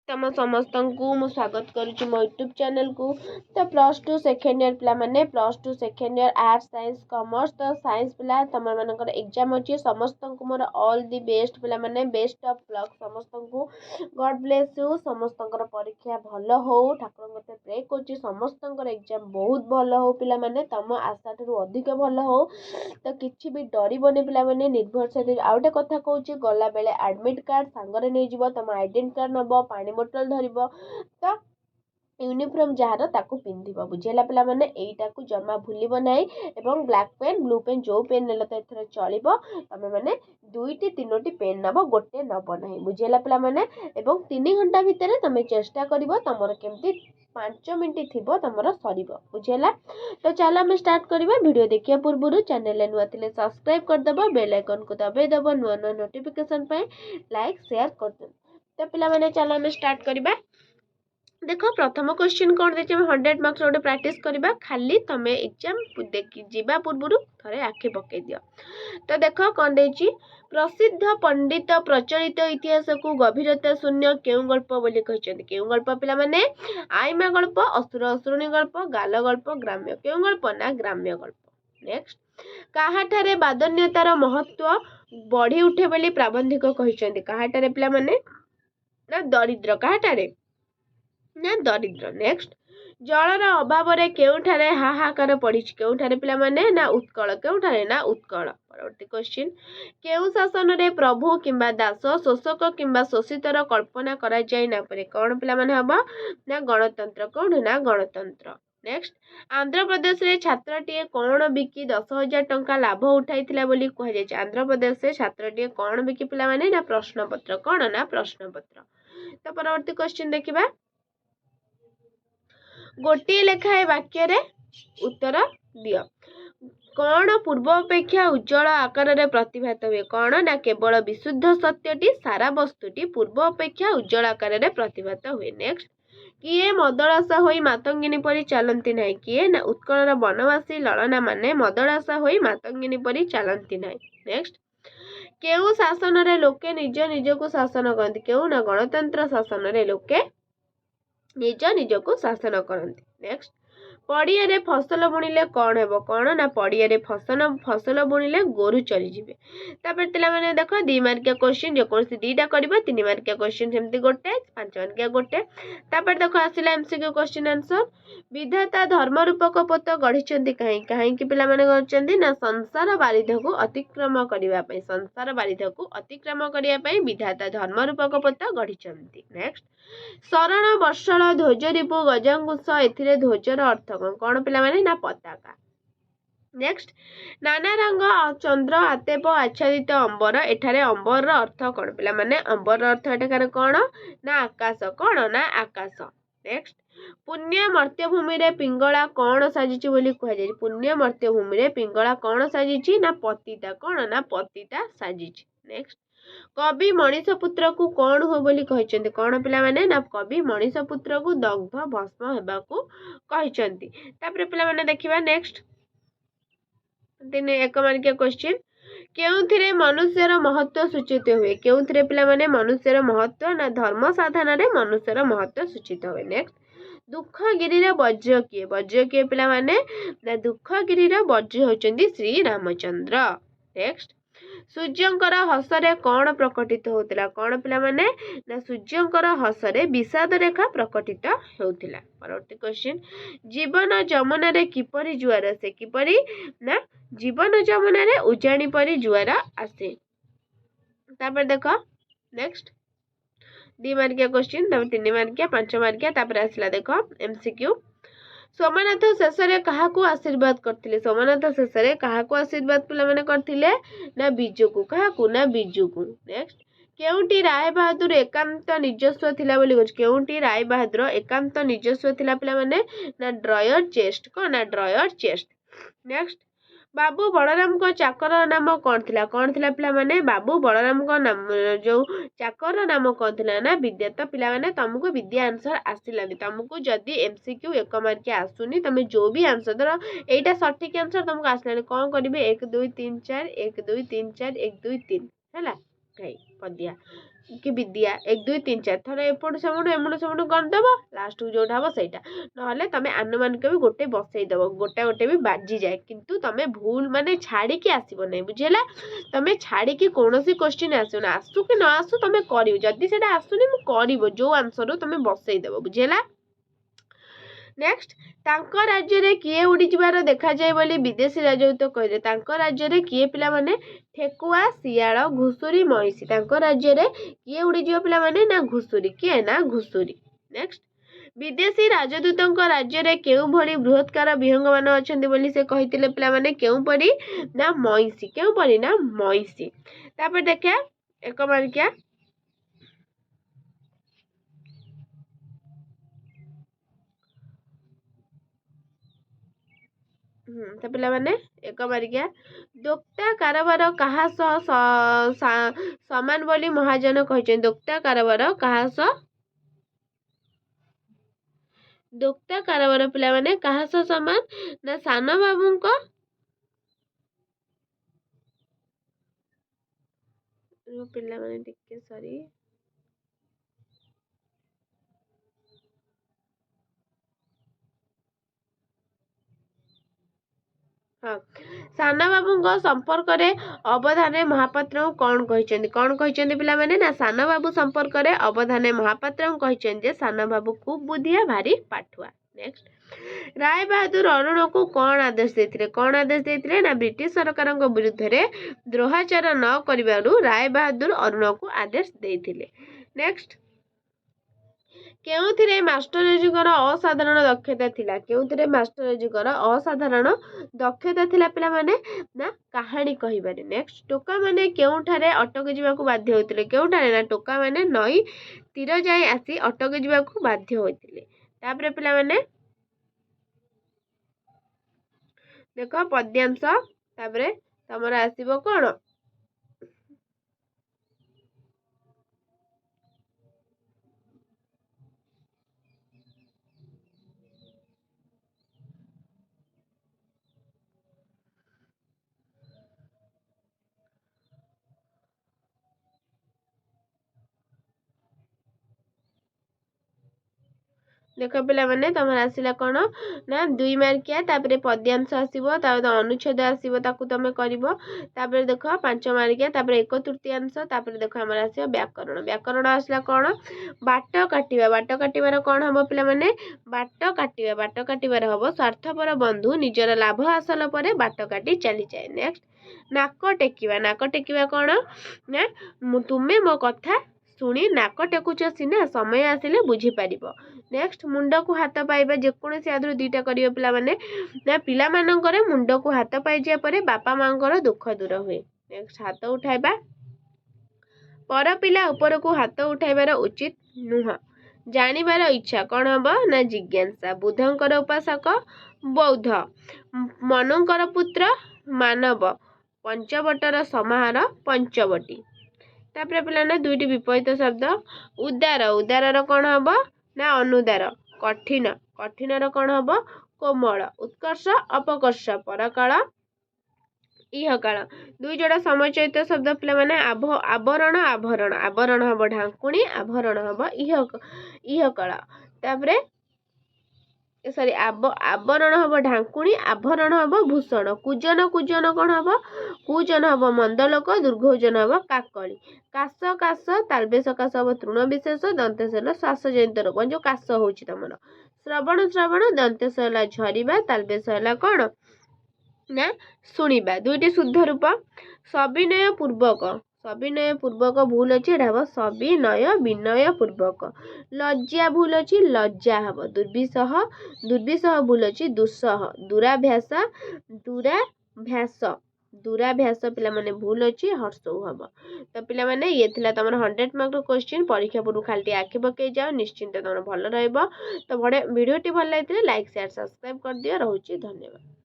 तम समस्त को मु स्वागत करुच्ची मो यूट्यूब चैनल को। तो प्लस टू सेकेंड ईयर पिला माने plus two second year arts science commerce तो साइंस पिला तुम मानकर एग्जाम अच्छी समस्त को मोर ऑल दी बेस्ट पिला माने बेस्ट ऑफ लक समस्त को गॉड ब्लेस यू। समस्त परीक्षा भल हो ठाकुर प्रे कर समस्त एग्जाम बहुत भल हो पिला माने तुम आशा ठू अधिक भल हो। तो किसी भी डरबनी पिला माने निर्भर से आउ गोटे कथा कहूँ गला बेले एडमिट कार्ड सांगरे नहीं जीव तुम आइडेंटिटी कार्ड नब पानी बोतल धरब तो यूनिफॉर्म जार ताकू पिंधिब बुझेगा पिला माने एटा को जमा भूलिब नहीं एवं ब्लैक पेन ब्लू पेन जो पेन नेल तो एथर चलिबो तुम माने दुईटी तीनोटी पेन नब गोटे नब नहीं बुझेगा पिला माने एवं 3 घंटा भितर तुम चेष्टा करिवो तुमर केमती 5 मिनिट थी तुमर सर बुझेगा। तो चलो आम स्टार्ट करवा वीडियो देखिया पूर्व चैनल नुआ थे सब्सक्राइब करदेव बेल आइकन को दबाईदेव नुआ नुआ नोटिफिकेशन लाइक शेयर कर। तो पिला माने चलो आम स्टार्ट करवा। देखो प्रथम क्वेश्चन कौन देखिए 100 मार्क्स गोटे प्रैक्टिस करवा खाली तुम एग्जाम जीवा पूर्व थे आखि पकई दियो। तो देख कौन देखिए प्रसिद्ध पंडित प्रचलित इतिहास को गभीरता शून्य क्यों गल्प बोली कहते क्यों गल्प पिला माने आईमा गल्प असुर असुरुणी गल्प गाल गल्प ग्राम्य क्यों गल्प ना ग्राम्य गल्प। नेक्स्ट काहाठारे बादन्यतार महत्व बढ़ी उठे बोली प्राबंधिक कहते काहाठारे पिला माने ना दरिद्र काहाठारे ना दरिद्र। नेक्स्ट जलर अभाव केउठारे हाहाकार पड़ी केउठारे पिला माने ना उत्कल केउठारे ना उत्कल। परवर्ती क्वेश्चन केउ शासन रे प्रभु किंबा दास शोषक किंबा शोषितर कल्पना करा जाय ना परे कौन पिला माने हबो ना गणतंत्र कौन ना गणतंत्र। नेक्स्ट आंध्र प्रदेश रे छात्रटीए कौन बिकी 10,000 टंका लाभ उठाइथिला बोली कह जाय आंध्र प्रदेश रे छात्रटीए कौन बिकी पिला माने ना प्रश्नपत्र कौन ना प्रश्नपत्र। तो परवर्ती क्वेश्चन देखिबा गोटे लेखाए वाक्य रे उत्तर दियो कौन पूर्व अपेक्षा उज्जवल आकार रे प्रतिभात हुए कौन ना केवल विशुद्ध सत्यटी सारा वस्तुटी पूर्व अपेक्षा उज्जवल आकार रे प्रतिभात हुए। नेक्स्ट किए मदड़ासा होई मातंगिनी परी चलती नहीं किए ना उत्कलर बनवासी ललना माने मदड़ासा होई मातंगिनी परी चलती नहीं। नेक्स्ट केउ शासन रे लोके निज निज को शासन करती केउ ना गणतंत्र शासन रे लोके निज निज को शासन करती। नेक्स्ट पड़िया रे फसल बुणिले कौन हेबो कौन ना पड़िया रे फसल बुणिले गोरु चली जिवे। तापर पिला माने देखो 2 मार्किया क्वेश्चन जे कोनसी दीटा करबा 3 मार्किया क्वेश्चन सेमती गोटे 5 मार्किया गोटे। तापर देखो आसिला एमसीक्यू क्वेश्चन आंसर विधाता धर्म रूपक पोत गढ़िचंती कहीं कहीं कि पिला माने गढ़िचंती ना संसार बारिध को अतिक्रम करिवा पई संसार बारिध को अतिक्रम करिया पई विधाता धर्म रूपक पोत गढ़िचंती। नेक्स्ट शरण वर्षल ध्वज रिपु गजांकुश एथिरे ध्वजर अर्थ कौन पिला माने ना पताका। नेक्स्ट नाना रंग चंद्र आतेप आच्छादित अंबर एठारे अंबर अर्थ कौन पिला माने अंबर अर्थ एठार कौन ना आकाश कौन ना आकाश। नेक्स्ट पुण्य मर्त्यभूमि रे पिंगला कौन साजिची बोली कह जाय पुण्य मर्त्यभूमि रे पिंगला कौन साजिची ना पतिता कौन ना पतिता साजिची। नेक्स्ट कवि मनीष पुत्र को कौन हो बोली कहते कौन पिला माने ना कवि मनीष पुत्र को दग्ध भस्म हेबाकू कहते। तापर पिला माने देखिबा नेक्स्ट 1 मार्किया क्वेश्चन केउथिरे मनुष्यर महत्व सूचित हुए केउथिरे पिला माने मनुष्यर महत्व ना धर्म साधन रे मनुष्यर महत्व सूचित हुए। नेक्स्ट दुखगिरी रे वज्र किए पिला माने ना दुखगिरी रे वज्र होचंदी श्री रामचंद्र। नेक्स्ट सूर्यंकर हसरे कौन प्रकटित होतिला कौन पिला माने ना सूर्यंकर हसरे विषाद रेखा प्रकटित होतिला। परवर्ती क्वेश्चन जीवन जमुना रे किपरि जुआर आसे किपरि ना जीवन जमुना रे उजाणी परी जुआर आसे। तापर देखो नेक्स्ट 2 मार्किया क्वेश्चन तापर 3 मार्किया 5 मार्किया तापर आसला देखो एमसीक्यू सोमनाथ शेष क्या आशीर्वाद करते सोमनाथ शेष क्या आशीर्वाद पिला माने करथिले ना बिजू को क्या ना बिजू को। नेक्स्ट केउटी राय बहादुर एकांत निजस्व थिला बोली कहछ केउटी राय बहादुर एकांत निजस्व थिला पिला माने ना ड्रॉयर चेस्ट को ना ड्रॉयर चेस्ट। नेक्स्ट बाबू बलराम को चाकर नाम कौन थिला पिला माने बाबू बलराम को नाम जो चाकर नाम कौन थिला ना विद्या। तो पिला माने तुमको विद्या आंसर आसिलानी तुमको जदि एमसीक्यू 1 मार्किया आसुनी तुम जो भी आंसर धर एटा सठिक आंसर तुमको आसिलानी कौन करिवे 1 2 3 4 1 2 3 4 1 2 3 हैला कई पदिया कि विद्या 1 2 3 4 थर एपट सेपट करदेव लास्ट को जोटा हम सहीटा ना तुम आनुमानिक भी गोटे बसईदेव गोटे गोटे भी बाजी जाए किंतु तुम भूल माने छाड़ी आसब नहीं बुझेगा तुम छाड़ी कौन क्वेश्चन आसो ना आसू कि न आसू तुम कर जदि से आसुनी कर जो आंसर तुम बसईदेव बुझेगा। नेक्स्ट तांको राज्य रे किए उड़ी जिबार देखा जाए बोली विदेशी राजदूत कहले तांको राज्य रे किए पिला माने ठेकुआ सियाळ घुसुरी महिषी तांको राज्य रे किए उड़ी जियो पिला माने ना घुसुरी किए ना घुसुरी। नेक्स्ट विदेशी राजदूतଙ୍କ राज्य रे केउ भली बृहत्कार विहंग मान अछंती बोली से कहितिले पिला माने केउ परी ना महिषी केउ परी ना महिषी। तापर देखा एक मार्किया तो पिला माने एक मारिकिया दोक्ता कारोबार कहा समान बोली महाजन कहछन दोक्ता कारोबार कहा दोक्ता कारोबार पिला माने कहा समान ना सान बाबू को पिला माने टिके सॉरी हाँ सान बाबू संपर्क अवधाने महापात्र कौन कहते पिला माने ना सान बाबू संपर्क अवधाने महापात्र कहते सान बाबू खूब बुद्धिया भारी पाठुआ। नेक्स्ट राय बहादुर अरुण को कौन आदेश देते कौन आदेश देते ना ब्रिटिश सरकार विरुद्ध रे द्रोहाचार न करिबारु राय बहादुर अरुण को आदेश देते। नेक्स्ट केउथिरे मास्टरजीकर असाधारण दक्षता थिला केउथिरे मास्टरजीकर असाधारण दक्षता थिला पिला माने ना कहानी कहिबारे। नेक्स्ट टोका माने केउठारे अटक जिबाकू बाध्य होतिले केउठारे ना टोका माने नई तीर जाय आसी अटक जिबाकू बाध्य होतिले। तापरे पिला माने देखो पद्यांश तापरे तमरा आसीबो कोन देख पिला माने तमर आसिला कोन ना 2 मार्किया तापरे पद्यांश आसीबो तापर अनुच्छेद आसीबो ताकू तमे करिवो तापरे देखो 5 मार्किया तापरे 1/3 तापरे देखो हमर आसीबो व्याकरण व्याकरण आसला कोन बाट काटिबार कोन हबो पिला माने बाट काटिबार हबो स्वार्थपर बंधु निजर लाभ हासिल परे बाट काटी चली जाए। नेक्स्ट नाक टेकिबा कोन ना तुमे मो कथा शुणी नाक टेकुच सीना समय आसिले बुझी पारिबो। नेक्स्ट मुंड को हाथ पाइबा जेकोसी आदि दुईटा करियो पिला माने ना पिला मानकर मुंड को हाथ पाई जा परे बापा मांकर दुख दूर हुए। नेक्स्ट हाथ उठाइबा पर पिला ऊपर को हाथ उठाइबार उचित नुह जानिबार इच्छा कौन हम ना जिज्ञासा बुद्धंकर उपासक बौद्ध मनुंकर पुत्र मानव पंचवटर समाहार पंचवटी। तापर पिला ना दुईटी विपरीत शब्द उदार उदार कौन हम ना अनुदार कठिन कठिन कौन हम कोमल उत्कर्ष अपकर्ष परकाल इहकाल दुई जोड़ा समचयित शब्द पिला माने आवरण आवरण आवरण हम ढांकुणी आवरण हम इहकाल तापरे सॉरी आवरण हम ढांकुणी आवरण हम भूषण कुजन कुजन कौन हम कुजन हम मंदलोक दुर्घोजन हम काकली काश काश तालबेश काश हम तृण विशेष दंतेश श्वास जनित रोग जो काश हो तुम श्रवण श्रवण दंतेश है झरिबा तालबेश है कौन ना शुणा दुईटी शुद्ध रूप सविनय पूर्वक भूल अच्छी हम सविनय विनय पूर्वक लज्जा भूल अच्छी लज्जा हम दुर्विसह भूल अच्छी दुस्सह दूराभ्यास दूराभ्यास पिला माने भूल अच्छी हर्षौ हम। तो पिला माने ये थिला तमर 100 मार्क क्वेश्चन परीक्षा पूर्व खाली आखि पकई जाओ निश्चिंत तमर भल रहइबो। तो वीडियोटी भल लागिले लाइक शेयर सब्सक्राइब कर दियो। रहउची धन्यवाद।